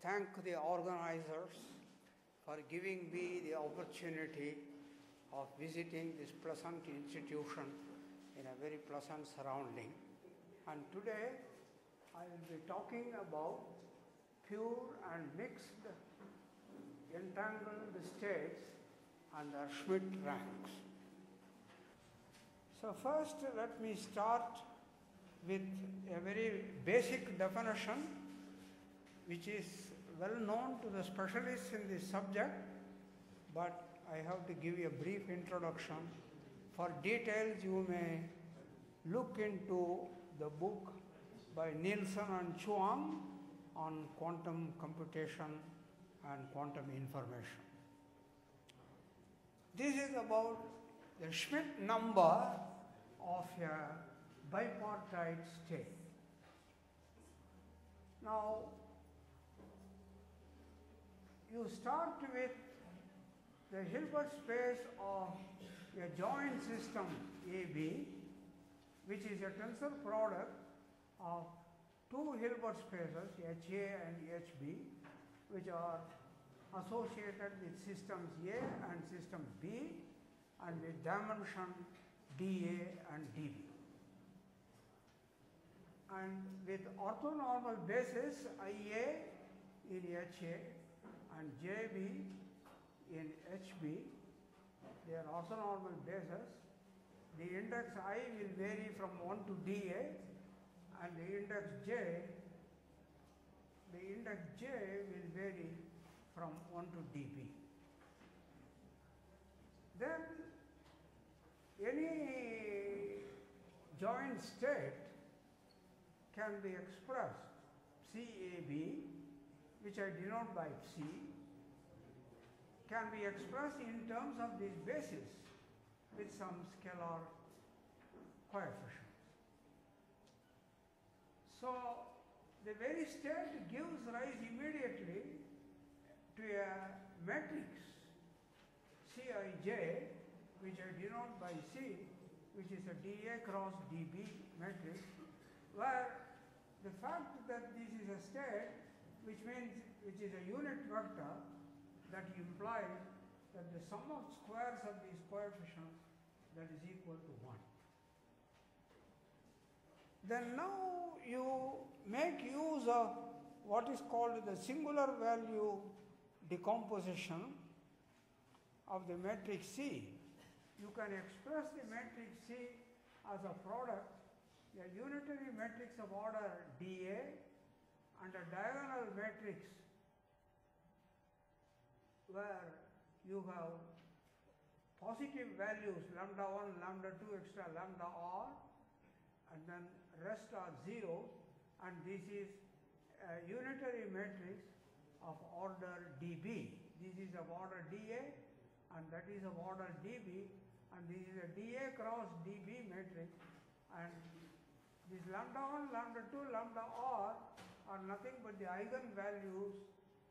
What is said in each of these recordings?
thank the organizers for giving me the opportunity of visiting this pleasant institution in a very pleasant surrounding. And today I will be talking about pure and mixed entangled states and their Schmidt ranks. So first let me start with a very basic definition which is well known to the specialists in this subject, but I have to give you a brief introduction. For details you may look into the book by Nielsen and Chuang on quantum computation and quantum information. This is about the Schmidt number of a bipartite state. Now, you start with the Hilbert space of a joint system AB, which is a tensor product of two Hilbert spaces, HA and HB, which are associated with systems A and system B and with dimension dA and dB. And with orthonormal basis IA in HA and JB in HB, they are orthonormal bases. The index I will vary from 1 to dA, and the index J will vary from 1 to dB. Then any joint state can be expressed CAB, which I denote by C, can be expressed in terms of this basis with some scalar coefficients. So the very state gives rise immediately to a matrix Cij, which I denote by C, which is a dA cross dB matrix, where the fact that this is a state, which is a unit vector, that implies that the sum of squares of these coefficients that is equal to 1. Then now you make use of what is called the singular value decomposition of the matrix C. You can express the matrix C as a product, a unitary matrix of order dA and a diagonal matrix where you have positive values lambda 1, lambda 2, extra lambda r, and then rest are zeros, and this is a unitary matrix of order dB. This is of order dA and that is of order dB, and this is a dA cross dB matrix, and this lambda 1, lambda 2, lambda r are nothing but the eigenvalues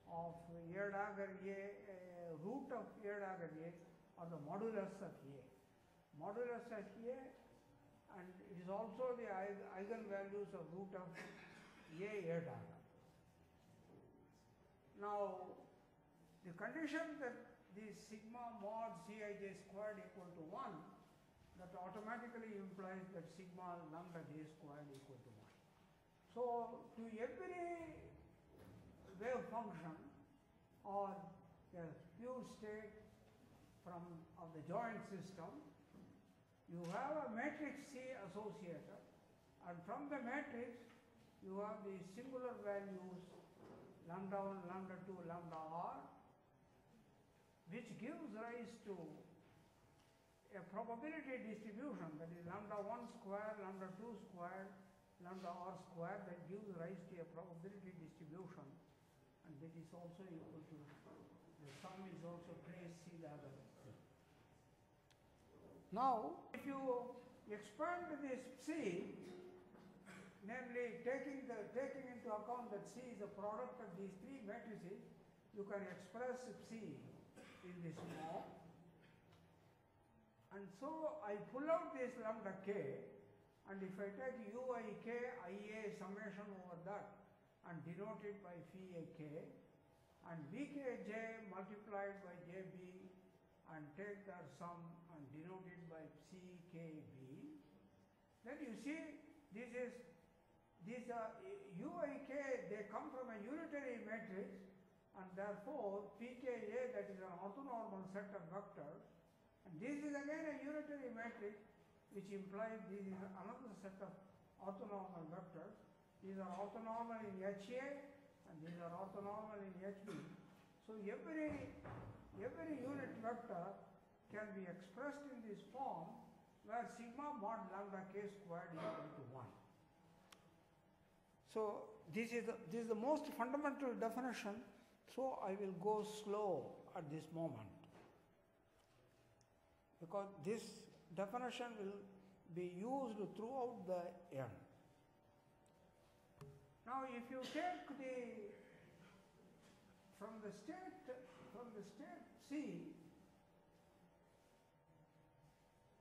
of A dagger A, root of A dagger A, or the modulus of A. Modulus of A, and it is also the eigenvalues of root of A dagger. Now, the condition that this sigma mod Cij squared equal to 1, that automatically implies that sigma lambda j squared equal to 1. So, to every wave function or a pure state of the joint system, you have a matrix C associated, and from the matrix you have the singular values lambda 1, lambda 2, lambda r, which gives rise to a probability distribution, that is lambda 1 square, lambda 2 square, lambda r square, that gives rise to a probability distribution, and that is also equal to, the sum is also trace C dagger. Now, if you expand this C, namely taking into account that C is a product of these three matrices, you can express C in this form. And so I pull out this lambda k, and if I take uik ia summation over that and denote it by phi a k, and Vkj multiplied by Jb and take their sum and denote it by Ckb, then you see these Uik, they come from a unitary matrix, and therefore Pka, that is an orthonormal set of vectors, and this is again a unitary matrix, which implies this is another set of orthonormal vectors. These are orthonormal in HA and these are orthonormal in HB. So every unit vector can be expressed in this form where sigma mod lambda k squared is equal to 1. So this is the most fundamental definition, so I will go slow at this moment, because this definition will be used throughout the end. Now if you take from the state C,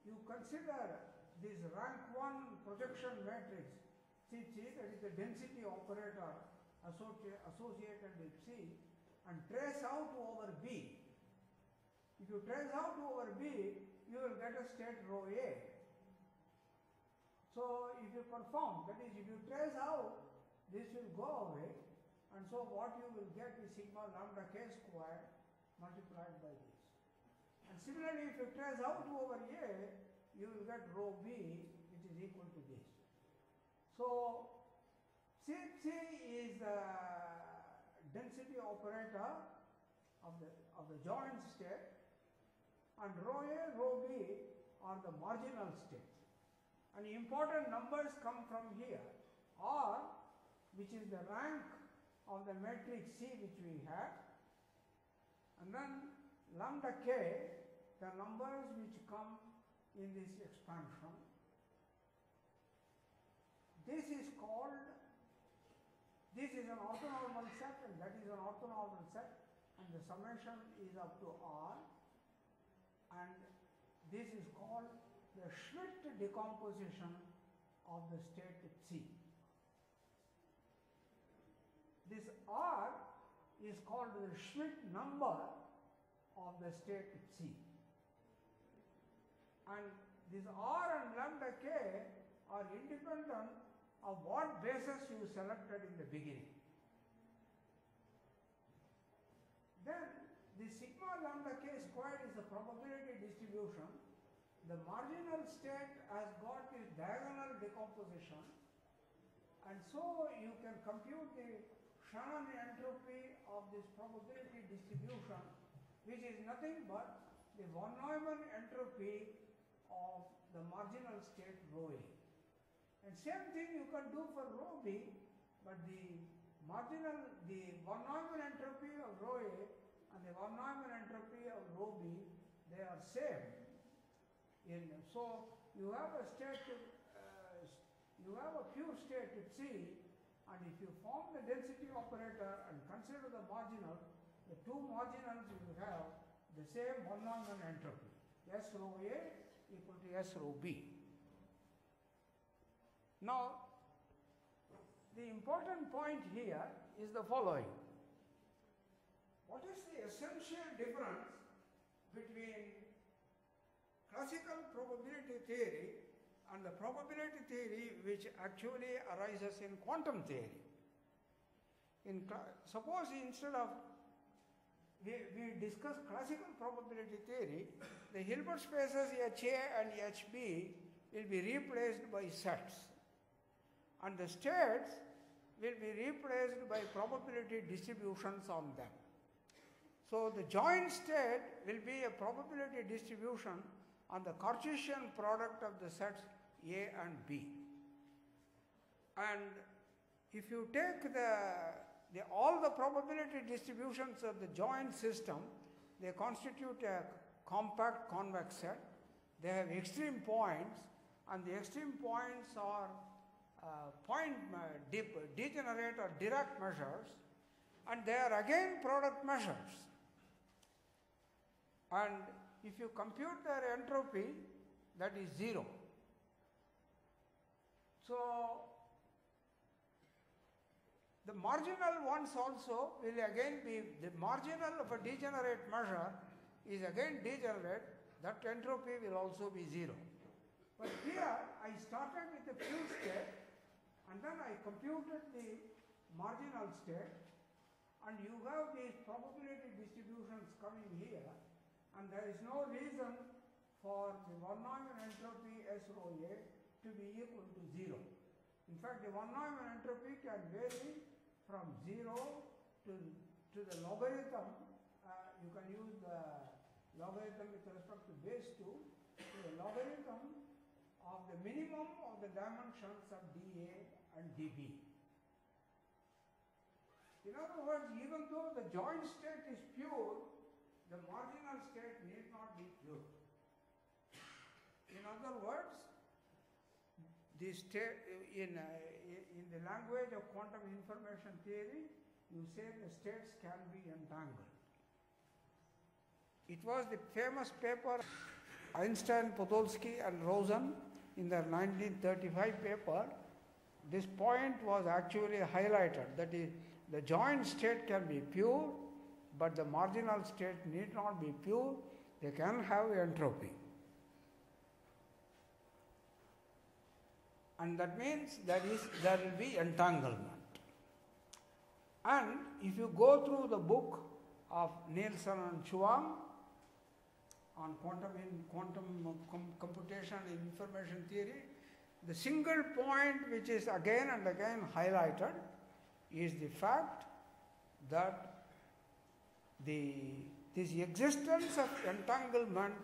you consider this rank 1 projection matrix CC, that is the density operator associated with C, and trace out over B. If you trace out over B, you will get a state rho A. So if you perform, that is, if you trace out, this will go away, and so what you will get is sigma lambda k squared multiplied by this. And similarly, if you trace out over A, you will get rho B, which is equal to this. So CC is the density operator of the joint state, and rho A, rho B are the marginal states. And important numbers come from here. R, which is the rank of the matrix C which we had, and then lambda k, the numbers which come in this expansion. This is an orthonormal set, and that is an orthonormal set, and the summation is up to R, and this is called the Schmidt decomposition of the state C. This R is called the Schmidt number of the state C. And this R and lambda k are independent of what basis you selected in the beginning. Then the sigma lambda k squared is a probability distribution. The marginal state has got this diagonal decomposition, and so you can compute the Shannon entropy of this probability distribution, which is nothing but the von Neumann entropy of the marginal state rho A. And same thing you can do for rho B, but the von Neumann entropy of rho A and the von Neumann entropy of rho B, they are same. So you have a state, you have a pure state at C, and if you form the density operator and consider the marginal, the two marginals will have the same von Neumann entropy, S rho A equal to S rho B. Now, the important point here is the following. What is the essential difference between classical probability theory and the probability theory which actually arises in quantum theory? Suppose instead of we discuss classical probability theory, the Hilbert spaces HA and HB will be replaced by sets, and the states will be replaced by probability distributions on them. So the joint state will be a probability distribution on the Cartesian product of the sets A and B. And if you take all the probability distributions of the joint system, they constitute a compact convex set. They have extreme points, and the extreme points are degenerate or Dirac measures, and they are again product measures. And if you compute their entropy, that is 0. So the marginal ones also will again be, the marginal of a degenerate measure is again degenerate, that entropy will also be 0. But here I started with the pure state and then I computed the marginal state, and you have these probability distributions coming here, and there is no reason for the von Neumann entropy S rho A to be equal to 0. In fact, the von Neumann entropy can vary from 0 to the logarithm. You can use the logarithm with respect to base 2 to the logarithm of the minimum of the dimensions of dA and dB. In other words, even though the joint state is pure, the marginal state need not be pure. In other words, the state in the language of quantum information theory, you say the states can be entangled. It was the famous paper Einstein, Podolsky and Rosen in their 1935 paper. This point was actually highlighted, that is, the joint state can be pure, but the marginal state need not be pure. They can have entropy. And that means there will be entanglement. And if you go through the book of Nielsen and Chuang on quantum computation in information theory, the single point which is again and again highlighted is the fact that this existence of entanglement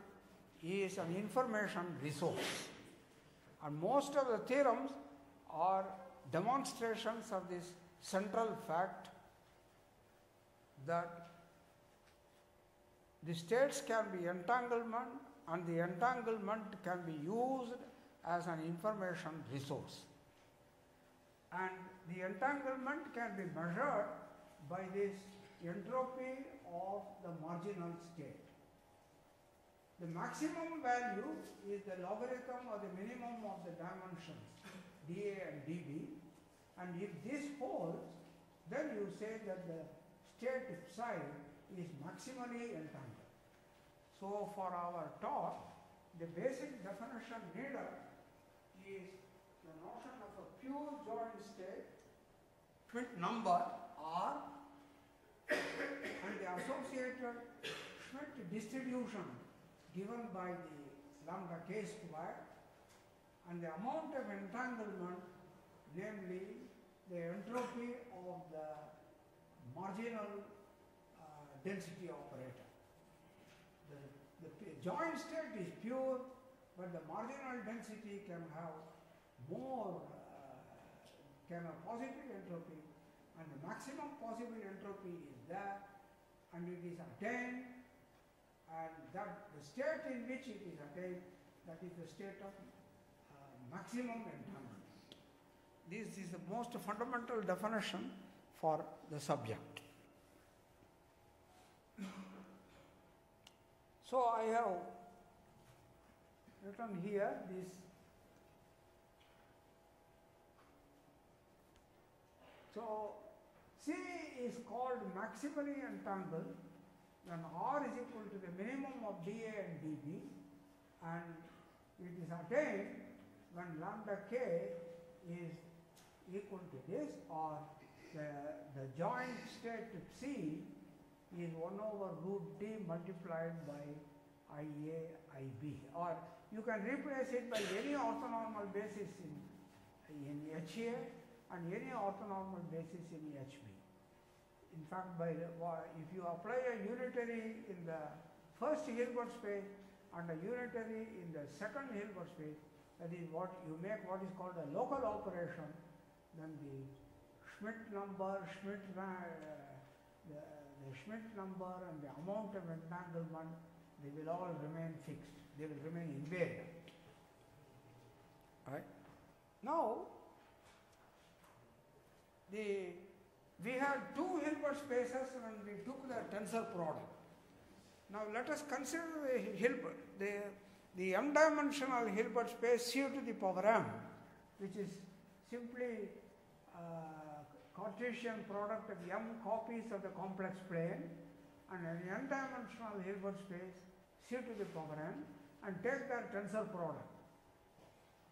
is an information resource. And most of the theorems are demonstrations of this central fact that the states can be entanglement, and the entanglement can be used as an information resource. And the entanglement can be measured by this entropy of the marginal state. The maximum value is the logarithm or the minimum of the dimensions dA and dB, and if this holds, then you say that the state psi is maximally entangled. So for our talk, the basic definition needed is the notion of a pure joint state, Schmidt number R, and the associated Schmidt distribution given by the lambda k square, and the amount of entanglement, namely the entropy of the marginal density operator. The joint state is pure, but the marginal density can have more, can have positive entropy, and the maximum possible entropy is there, and it is attained, and that the state in which it is attained, that is the state of maximum entanglement. This is the most fundamental definition for the subject. So I have written here this. So C is called maximally entangled when R is equal to the minimum of dA and dB, and it is attained when lambda k is equal to this, or the joint state C is 1 over root d multiplied by IA, IB, or you can replace it by any orthonormal basis in HA and any orthonormal basis in HB. In fact, if you apply a unitary in the first Hilbert space and a unitary in the second Hilbert space, that is what you make what is called a local operation, then the Schmidt number, the Schmidt number and the amount of entanglement, they will all remain fixed. They will remain invariant. Right? Now, we had two Hilbert spaces when we took the tensor product. Now let us consider the Hilbert, the m-dimensional Hilbert space C to the power m, which is simply Cartesian product of m copies of the complex plane and an n-dimensional Hilbert space C to the power n and take their tensor product.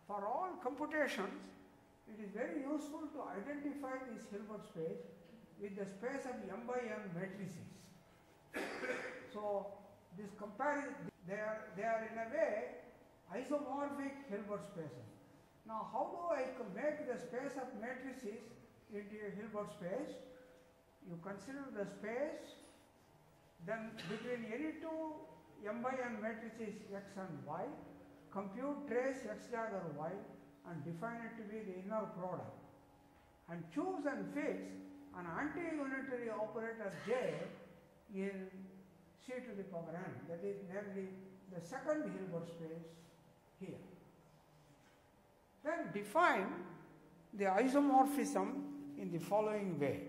For all computations, it is very useful to identify this Hilbert space with the space of m by n matrices. So this comparison, they are in a way isomorphic Hilbert spaces. Now how do I make the space of matrices into a Hilbert space? You consider the space, then between any two m by n matrices x and y, compute trace x dagger y and define it to be the inner product, and choose and fix an anti-unitary operator j in C to the power n, that is namely the second Hilbert space here. Then define the isomorphism in the following way.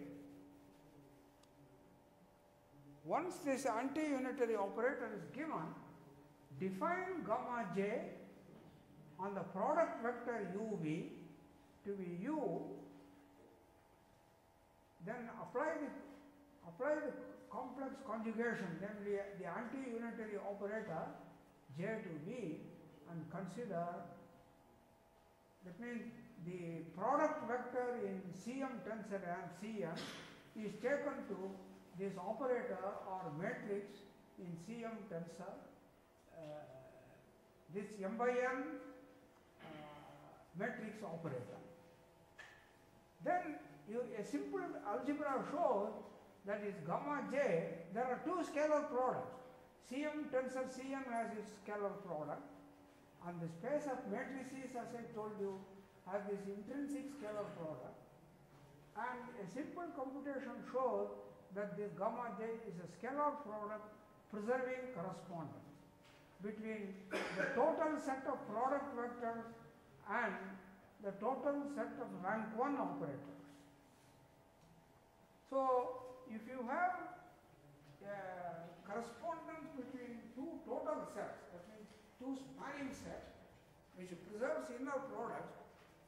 Once this anti-unitary operator is given, define gamma j on the product vector uv to be u, then apply the complex conjugation, namely the anti-unitary operator j to v, and consider, that means the product vector in Cm tensor and Cm is taken to this operator or matrix in Cm tensor, this m by n matrix operator. Then a simple algebra shows that is gamma j, there are two scalar products. Cm tensor Cm has its scalar product, and the space of matrices, as I told you, has this intrinsic scalar product. And a simple computation shows that this gamma j is a scalar product preserving correspondence between the total set of product vectors and the total set of rank 1 operators. So if you have correspondence between two total sets, that means two spanning sets which preserves inner products,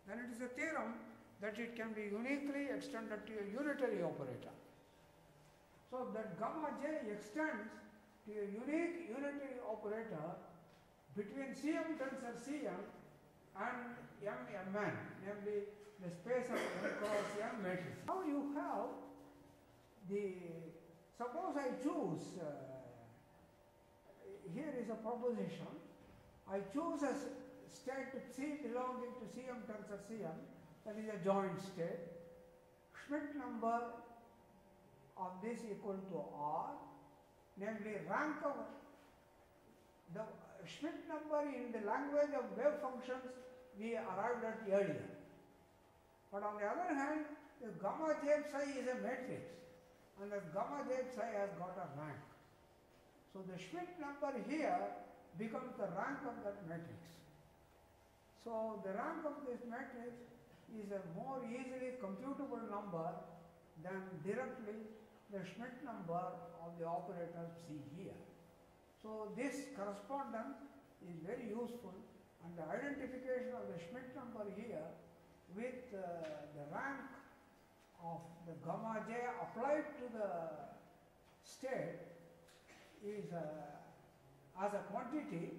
then it is a theorem that it can be uniquely extended to a unitary operator. So that gamma j extends to a unique unitary operator between Cm tensor Cm and Mn, namely the space of m cross m matrix. Now you have suppose I choose, here is a proposition, I choose a state C belonging to Cm tensor Cm, that is a joint state. Schmidt number of this equal to R, namely rank of the Schmidt number in the language of wave functions we arrived at earlier. But on the other hand, the gamma j psi is a matrix, and the gamma j psi has got a rank. So the Schmidt number here becomes the rank of that matrix. So the rank of this matrix is a more easily computable number than directly the Schmidt number of the operator C here. So this correspondence is very useful, and the identification of the Schmidt number here with the rank of the gamma j applied to the state is as a quantity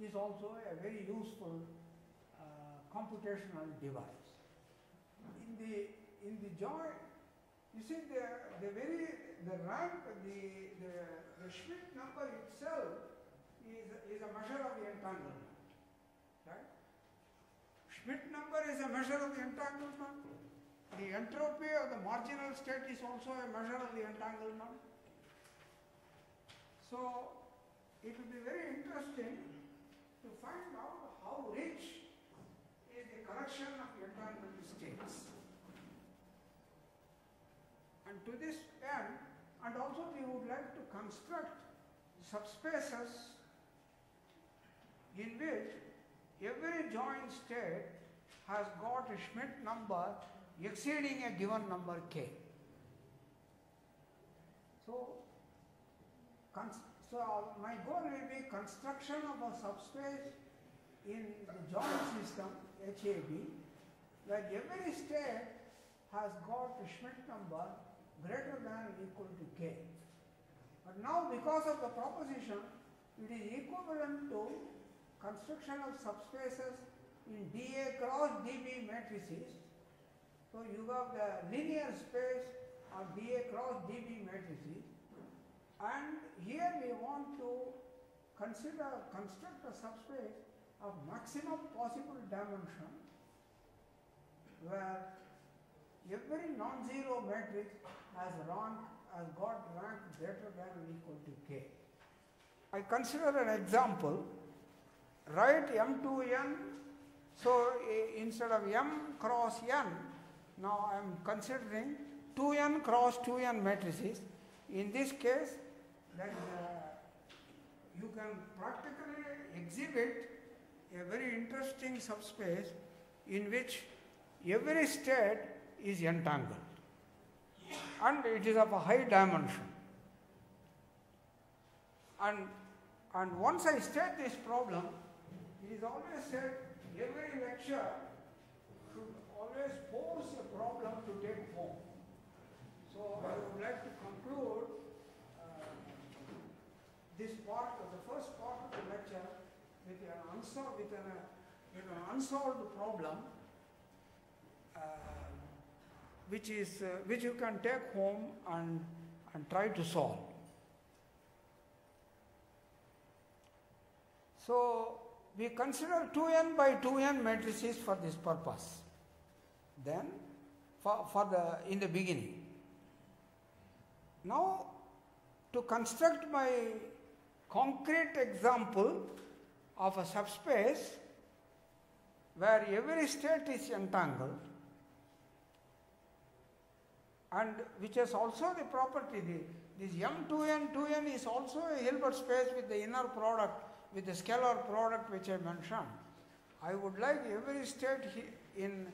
is also a very useful computational device. In the joint, you see the Schmidt number itself is a measure of the entanglement, right? Schmidt number is a measure of the entanglement. The entropy of the marginal state is also a measure of the entanglement. So it will be very interesting to find out how rich is the correction of entanglement states. And to this end, and also we would like to construct subspaces in which every joint state has got a Schmidt number exceeding a given number k. So my goal will be construction of a subspace in the joint system HAB, where every state has got a Schmidt number greater than or equal to k. But now because of the proposition, it is equivalent to construction of subspaces in dA cross dB matrices. So you have the linear space of dA cross dB matrices, and here we want to construct a subspace of maximum possible dimension where every non-zero matrix has got rank greater than or equal to k. I consider an example. Write M2n, so instead of M cross n, now I am considering 2n cross 2n matrices. In this case, you can practically exhibit a very interesting subspace in which every state is entangled and it is of a high dimension. And once I state this problem, it is always said every lecture should always pose a problem to take home. So I would like to conclude this part, the first part of the lecture, with an unsolved problem, which you can take home and try to solve. So we consider 2n by 2n matrices for this purpose. Then in the beginning. Now to construct my concrete example of a subspace where every state is entangled and which has also the property, this M2n, 2n is also a Hilbert space with the inner product, with the scalar product which I mentioned. I would like every state in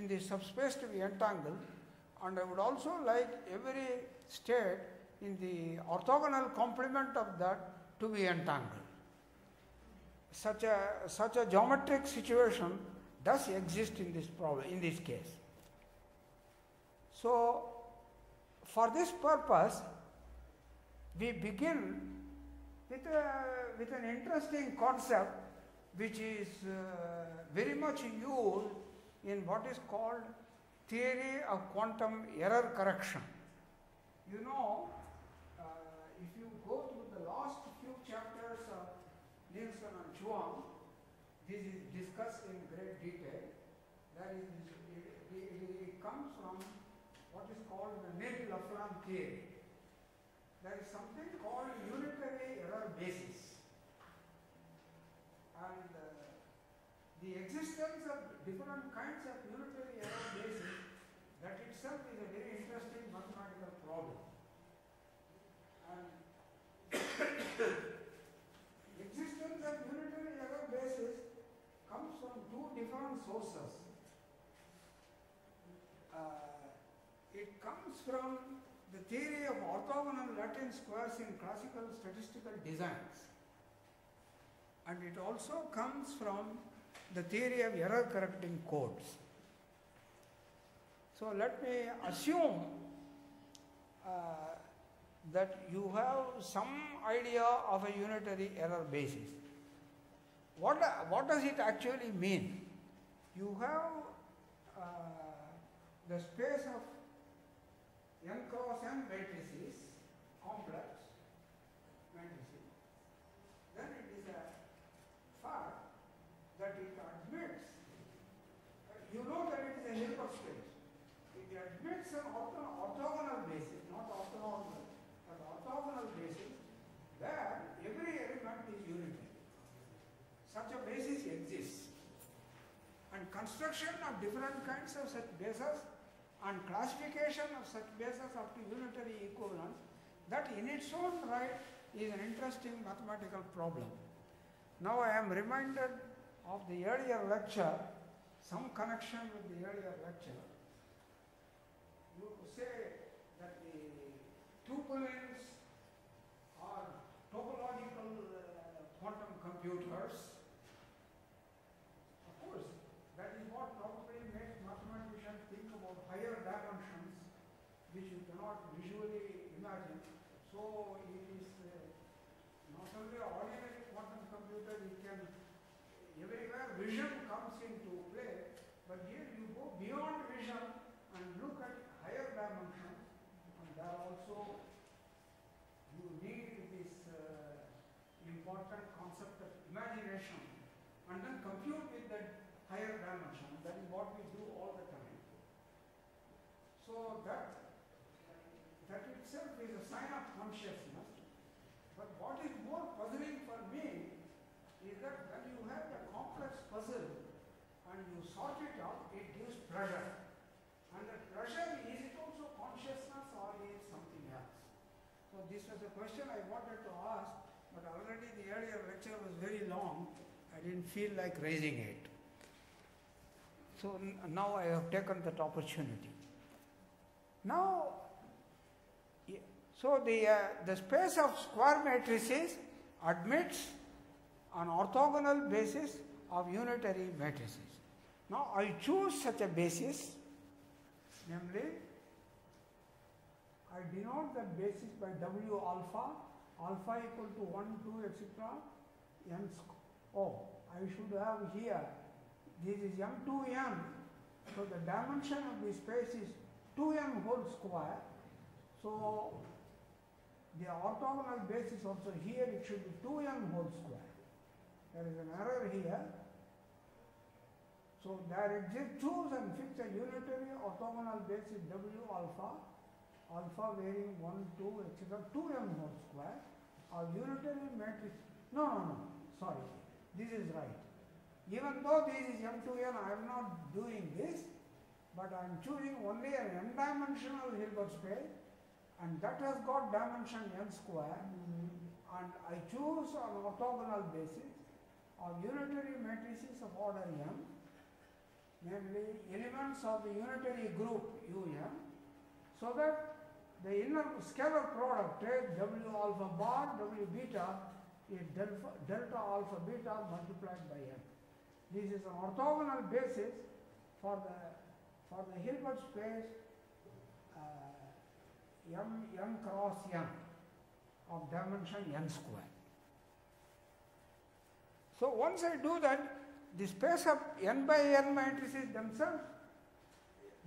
the subspace to be entangled, and I would also like every state in the orthogonal complement of that to be entangled. Such a geometric situation does exist in this problem, in this case. So for this purpose, we begin with an interesting concept which is very much used in what is called theory of quantum error correction. You know, if you go through the last few chapters of Nielsen and Chuang, this is discussed in great detail. That is, it comes from what is called the Neel-Laflamme theory. There is something called unitary error basis, and the existence of different kinds of unitary error basis, that itself is a very interesting mathematical problem. And existence of unitary error basis comes from two different sources. It comes from the theory of orthogonal Latin squares in classical statistical designs, and it also comes from the theory of error correcting codes. So let me assume that you have some idea of a unitary error basis. What does it actually mean? You have the space of n cross n matrices, complex matrices. Then it is a fact that it admits, you know that it is a Hilbert space. It admits an orthogonal basis, not orthonormal, but orthogonal basis where every element is unitary. Such a basis exists. And construction of different kinds of such bases and classification of such bases up to unitary equivalence, that in its own right is an interesting mathematical problem. Now I am reminded of the earlier lecture, some connection with the earlier lecture. You say that the tupulins are topological quantum computers. Of course, that is what probably makes mathematicians think about higher dimensions which you cannot visually imagine. So it is not only ordinary quantum computer, it can, everywhere vision comes into play, but here you go beyond vision and look at higher dimensions, and there also you need this important concept of imagination, and then compute with that higher dimension. That is what we do all the time. So that itself is a sign of consciousness. But what is more puzzling for me is that when you have a complex puzzle and you sort it out, it gives pleasure. And that pleasure, is it also consciousness or is it something else? So this was a question I wanted to ask, but already the earlier lecture was very long. I didn't feel like raising it. So now I have taken that opportunity. Now, so the space of square matrices admits an orthogonal basis of unitary matrices. Now I choose such a basis, namely I denote that basis by W alpha, alpha equal to 1, 2, etc. n. Oh, I should have here, this is m2n, so the dimension of the space is 2n whole square. So the orthogonal basis also here, it should be 2n whole square. There is an error here. So there exists, choose and fix a unitary orthogonal basis W alpha, alpha varying 1, 2, etc. 2n whole square, or unitary matrix. No, sorry, this is right. Even though this is m2n, I am not doing this, but I am choosing only an n-dimensional Hilbert space, and that has got dimension n square, and I choose an orthogonal basis of unitary matrices of order m, namely elements of the unitary group un, so that the inner scalar product W alpha bar, W beta is delta alpha beta multiplied by n. This is an orthogonal basis for the Hilbert space m cross n of dimension n square. So once I do that, the space of n by n matrices themselves,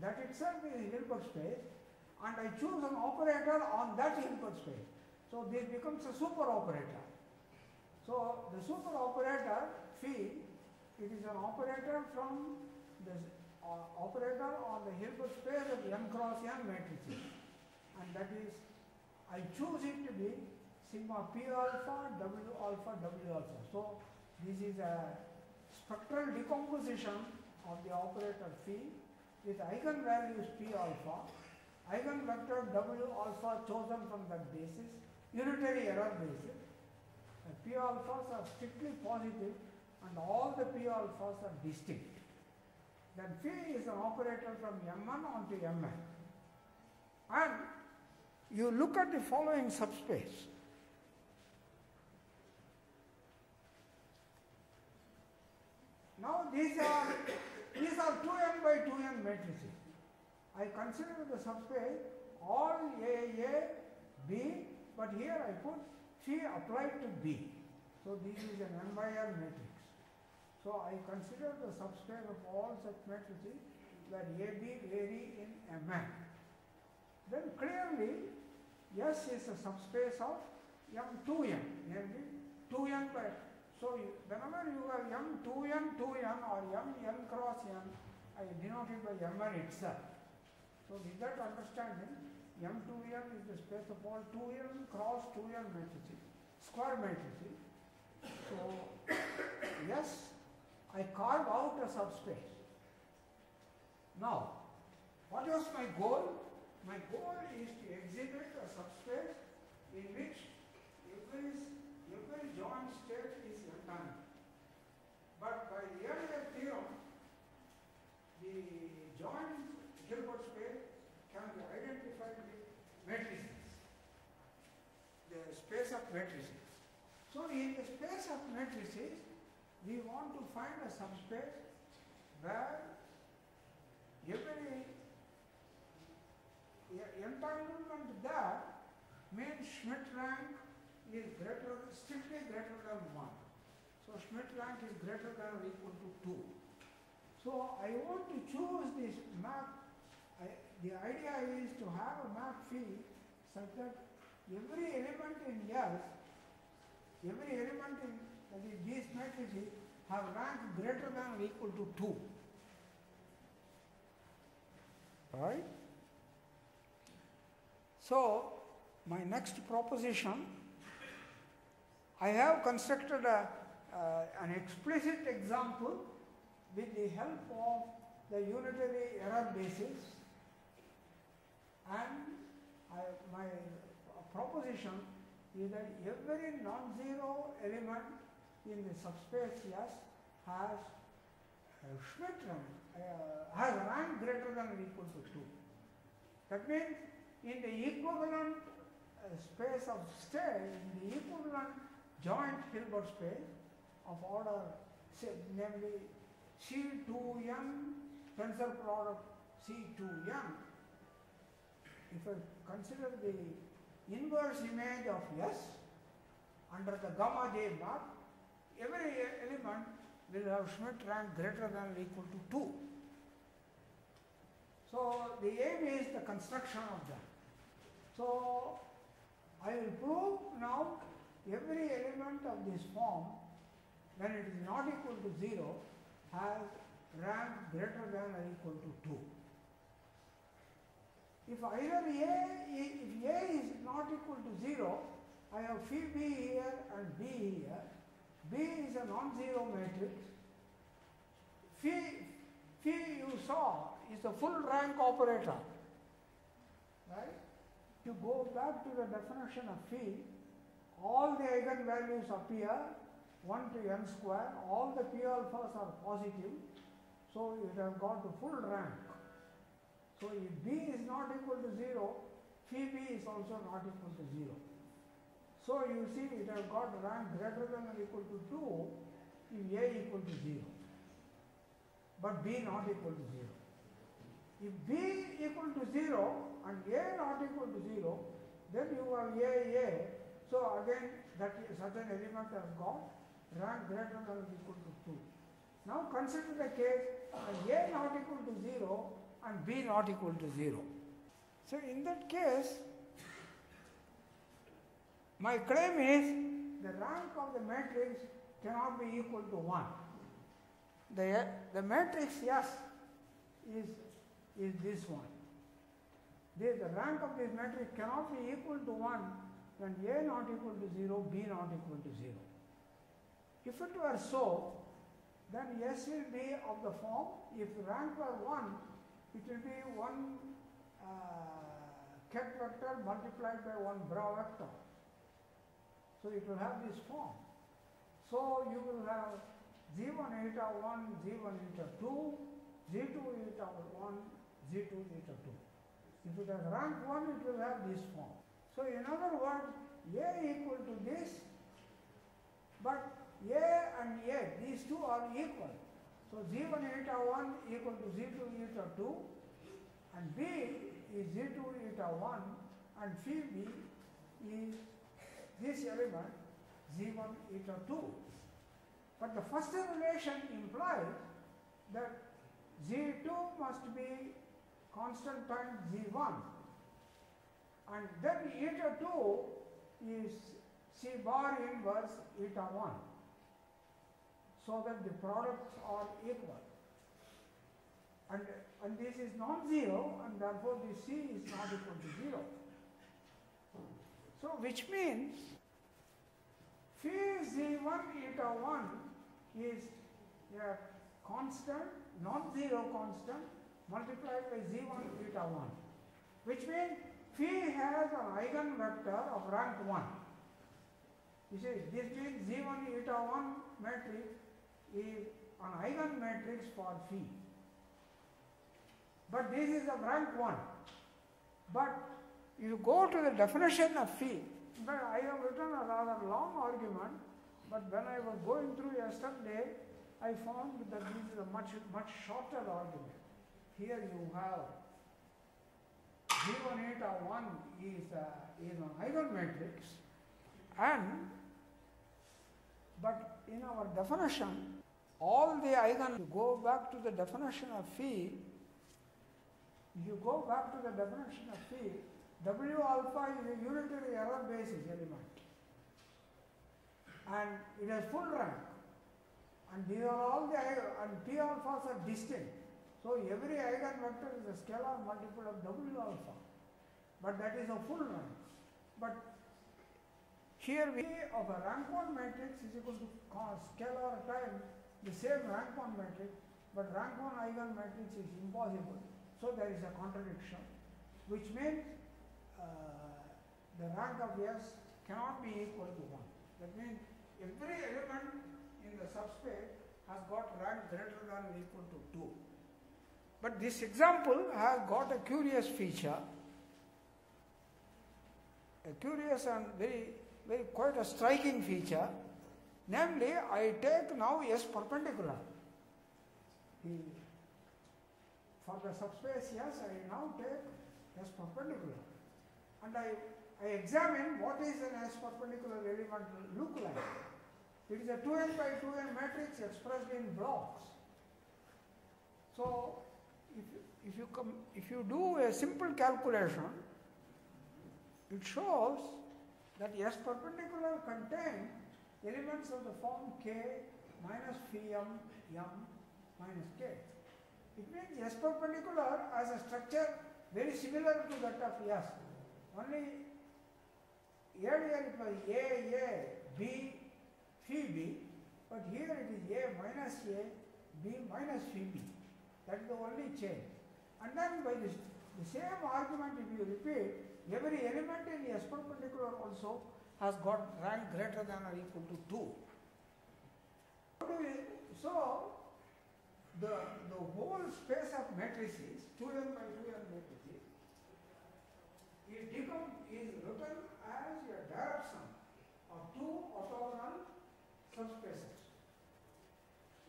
that itself is Hilbert space, and I choose an operator on that Hilbert space. So this becomes a super operator. So the super operator phi, it is an operator from the operator on the Hilbert space of n cross n matrices, and that is, I choose it to be sigma p alpha, W alpha, W alpha. So this is a spectral decomposition of the operator phi with eigenvalues p alpha, eigenvector W alpha chosen from that basis, unitary error basis. P alphas are strictly positive and all the P alphas are distinct. Then phi is an operator from M1 onto Mn. And you look at the following subspace. Now these are 2n by 2n matrices. I consider the subspace all A, B, but here I put phi applied to B. So this is an n by n matrix. So I consider the subspace of all such matrices where AB vary in Mn. Then clearly S is a subspace of M2n, namely 2n by. So whenever you have M2n, 2n or Mn cross n, I denote it by Mn itself. So with that understanding, M2n is the space of all 2n cross 2n matrices, square matrices. So yes, I carve out a subspace. Now, what was my goal? My goal is to exhibit a subspace in which every joint state is entangled. But by the earlier theorem, the joint Hilbert space can be identified with matrices, the space of matrices. So in the space of matrices, we want to find a subspace where entanglement there means Schmidt rank is strictly greater than 1. So Schmidt rank is greater than or equal to 2. So I want to choose this map. The idea is to have a map phi such that every element in S, every element in that is these matrices have rank greater than or equal to 2. Right? So my next proposition, I have constructed an explicit example with the help of the unitary error basis, and my proposition is that every non-zero element in the subspace S has Schmidt rank, has rank greater than or equal to 2. That means in the equivalent space of state, in the equivalent joint Hilbert space of order, namely C2n tensor product C2n, if I consider the inverse image of S under the gamma J map, every element will have Schmidt rank greater than or equal to 2. So the aim is the construction of that. So I will prove now every element of this form, when it is not equal to 0, has rank greater than or equal to 2. If either if A is not equal to 0, I have phi B here and B here. B is a non-zero matrix. Phi you saw is the full rank operator. Right? To go back to the definition of phi, all the eigenvalues appear 1 to n square, all the p alphas are positive, so it has got the full rank. So if B is not equal to 0, phi B is also not equal to 0. So you see it has got rank greater than or equal to 2 if A equal to 0, but B not equal to 0. If B equal to 0 and A not equal to 0, then you have A. So again that such an element has got rank greater than or equal to 2. Now consider the case when A not equal to 0 and B not equal to 0. So in that case, my claim is the rank of the matrix cannot be equal to 1. The matrix S is this one. The rank of this matrix cannot be equal to 1 when A not equal to 0, B not equal to 0. If it were so, then S will be of the form, if rank were 1, it will be 1 ket vector multiplied by 1 bra vector. So it will have this form. So you will have Z1 eta 1, Z1 eta 2, Z2 eta 1, Z2 eta 2. If it has rank 1, it will have this form. So in other words, A equal to this, but A and A, these two are equal. So Z1 eta 1 equal to Z2 eta 2, and B is Z2 eta 1, and phi B is this element Z1 eta 2. But the first relation implies that Z2 must be constant times Z1, and then eta 2 is C bar inverse eta 1, so that the products are equal. And this is non-zero, and therefore this C is not equal to 0. So which means phi Z1 eta 1 is a constant, non-zero constant, multiplied by Z1 eta 1, which means phi has an eigenvector of rank 1. You see, this means Z1 eta 1 matrix is an eigenmatrix for phi. But this is of rank 1. But you go to the definition of phi. But I have written a rather long argument, but when I was going through yesterday, I found that this is a much shorter argument. Here you have G1 eta 1 is an eigenmatrix, and but in our definition, all the eigen, you go back to the definition of phi, W alpha is a unitary error basis element, and it has full rank, and these are all the and P alphas are distinct. So every eigenvector is a scalar multiple of W alpha, but that is a full rank. But here we of a rank 1 matrix is equal to scalar times the same rank 1 matrix, but rank 1 eigenmatrix is impossible. So there is a contradiction, which means the rank of S cannot be equal to 1. That means every element in the subspace has got rank greater than or equal to 2. But this example has got a curious feature, a curious and very quite a striking feature. Namely, I take now S perpendicular. For the subspace S, I now take S perpendicular. And I examine what is an S perpendicular element look like. It is a 2n by 2n matrix expressed in blocks. So, if you do a simple calculation, it shows that S perpendicular contains elements of the form K minus phi m minus K. It means S perpendicular has a structure very similar to that of S. Only earlier it was A, B, phi B, but here it is A minus A, B minus phi B. That is the only change. And then by the same argument, if you repeat, every element in S perpendicular also has got rank greater than or equal to 2. So, the whole space of matrices, 2n by 2n matrices, is written as a direct sum of two orthogonal subspaces.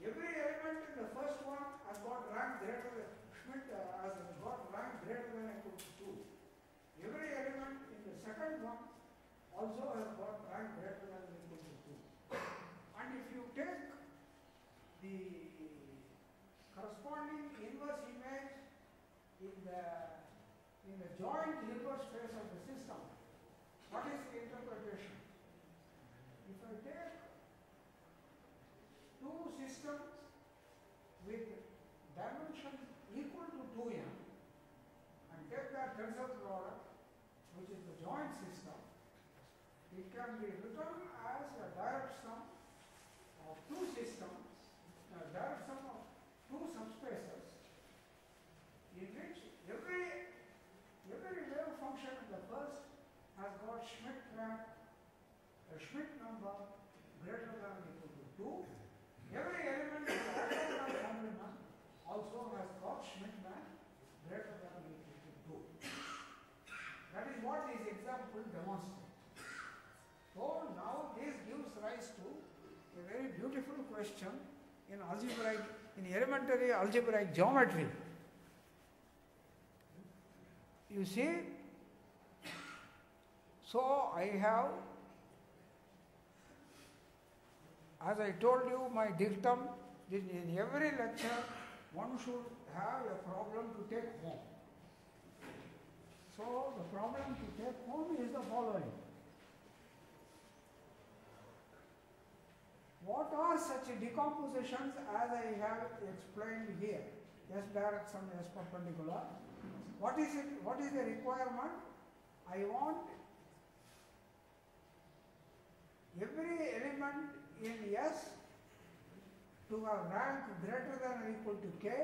Every element in the first one has got rank greater than Schmidt has got rank greater than or equal to 2. Every element in the second one also has got rank greater than or equal to 2. And if you take the corresponding inverse image in the joint Hilbert space of the system, what is the interpretation? If I take two systems with dimension equal to 2n and take their tensor product, which is the joint system, it can be written as a direct sum of two systems, a direct sum of two subspaces, in which every wave function in the first has got Schmidt rank, a Schmidt number greater than or equal to 2. Every element in the orthogonal complement also has got Schmidt rank greater than or equal to 2. That is what this example demonstrates. So now this gives rise to a very beautiful question in elementary algebraic geometry. You see, so I have, as I told you, my dictum, in every lecture one should have a problem to take home. So the problem to take home is the following. What are such decompositions as I have explained here? S direct sum, S perpendicular. What is it? What is the requirement? I want every element in S to have rank greater than or equal to K,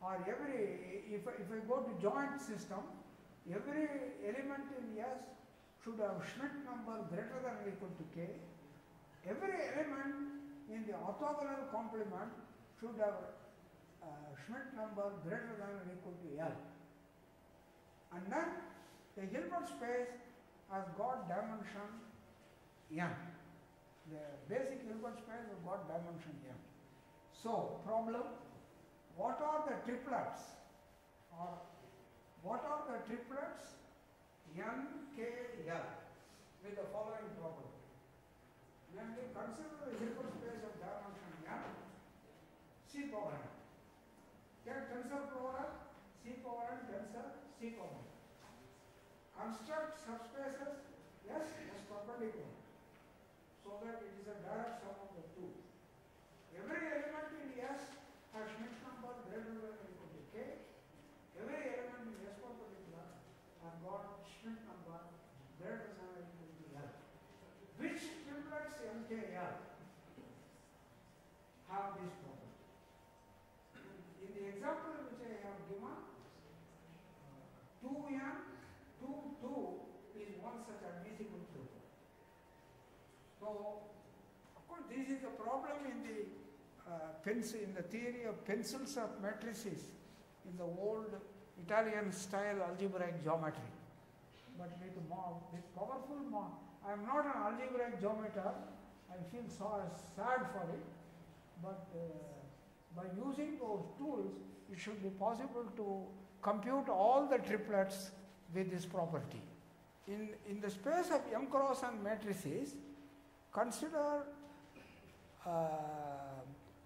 or if I go to joint system, every element in S should have Schmidt number greater than or equal to K. Every element in the orthogonal complement should have Schmidt number greater than or equal to L. And then the Hilbert space has got dimension n. The basic Hilbert space has got dimension n. So, problem, what are the triplets, or what are the triplets N, K, L with the following property. Namely, consider the Hilbert space of dimension N, C power n. Take tensor product, C power n, tensor, C power n. Construct subspaces S, S perpendicular, so that it is a direct sum of the two. Every element in S has Schmidt number greater than or equal to K. Every element in S perpendicular has got Schmidt number greater than or equal to L. Which triplets MKL have this property? In the example which I have given, 2n, 2, 2 is one such admissible triplet. So, of course, this is a problem in the in the theory of pencils of matrices in the old Italian style algebraic geometry. But with powerful I am not an algebraic geometer, I feel so sad for it, but by using those tools, it should be possible to compute all the triplets with this property. In the space of M cross n matrices, consider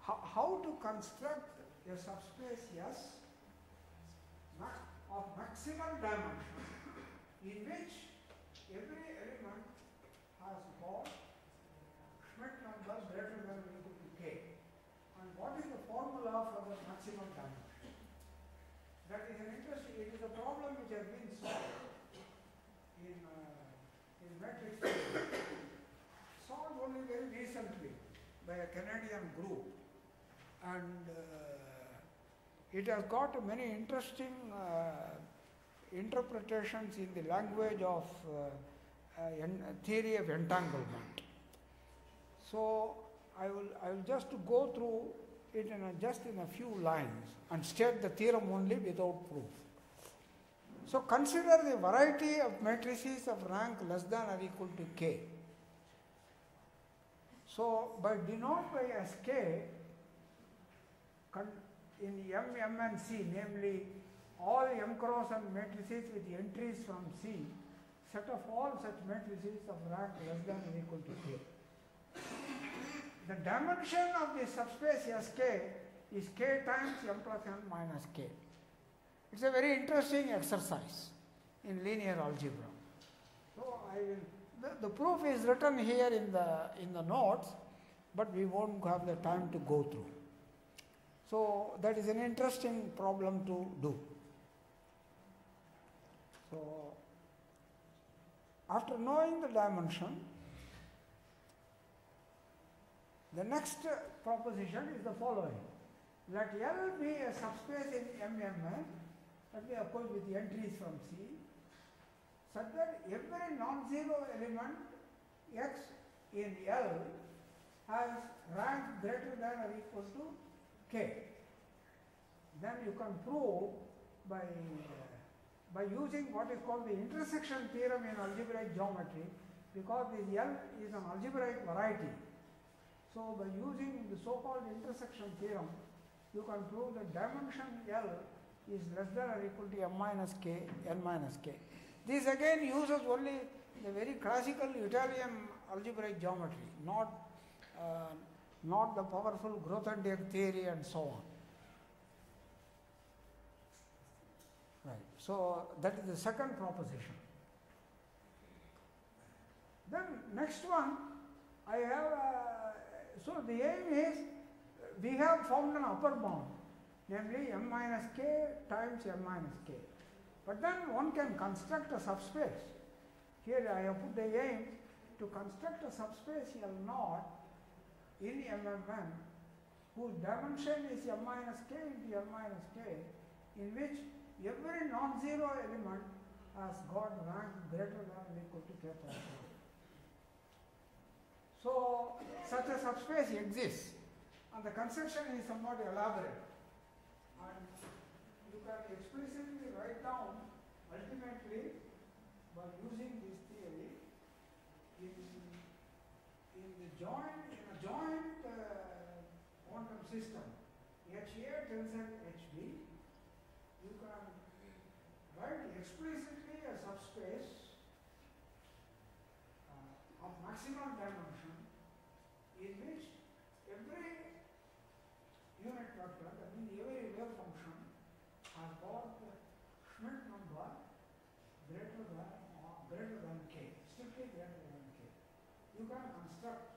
how to construct a subspace S of maximal dimension in which every element has got Schmidt number greater than or equal to K. And what is the formula for the maximum dimension? That is an interesting, it is a problem which has been solved in matrix theory. Solved only very recently by a Canadian group. And it has got many interesting interpretations in the language of theory of entanglement. So I will just go through it just in a few lines and state the theorem only without proof. So consider the variety of matrices of rank less than or equal to K. So by denote by Sk in M, M and C, namely all M cross n matrices with entries from C, set of all such matrices of rank less than or equal to K. The dimension of the subspace Sk is K times M plus n minus K. It's a very interesting exercise in linear algebra. So the proof is written here in the notes, but we won't have the time to go through. So that is an interesting problem to do. So after knowing the dimension, the next proposition is the following. Let L be a subspace in MMN, let me of course with the entries from C, such that every non-zero element X in L has rank greater than or equal to K. Then you can prove by using what is called the intersection theorem in algebraic geometry, because this L is an algebraic variety. So by using the so-called intersection theorem, you can prove that dimension L is less than or equal to M minus K, N minus K. This again uses only the very classical Italian algebraic geometry, not the powerful Grothendieck theory and so on. Right. So that is the second proposition. Then next one, I have, so the aim is, we have found an upper bound, namely M minus K times M minus K. But then one can construct a subspace. Here I have put the aim to construct a subspace L naught in MMN whose dimension is M minus K into M minus K, in which every non-zero element has got rank greater than or equal to K plus 1. So such a subspace exists, and the construction is somewhat elaborate. And you can explicitly write down ultimately by using this theory in a joint quantum system, HA tensor HB, you can write explicitly a subspace of maximal dimension in which every unit vector, that means every wave function, has got the Schmidt number greater than k, strictly greater than k. You can construct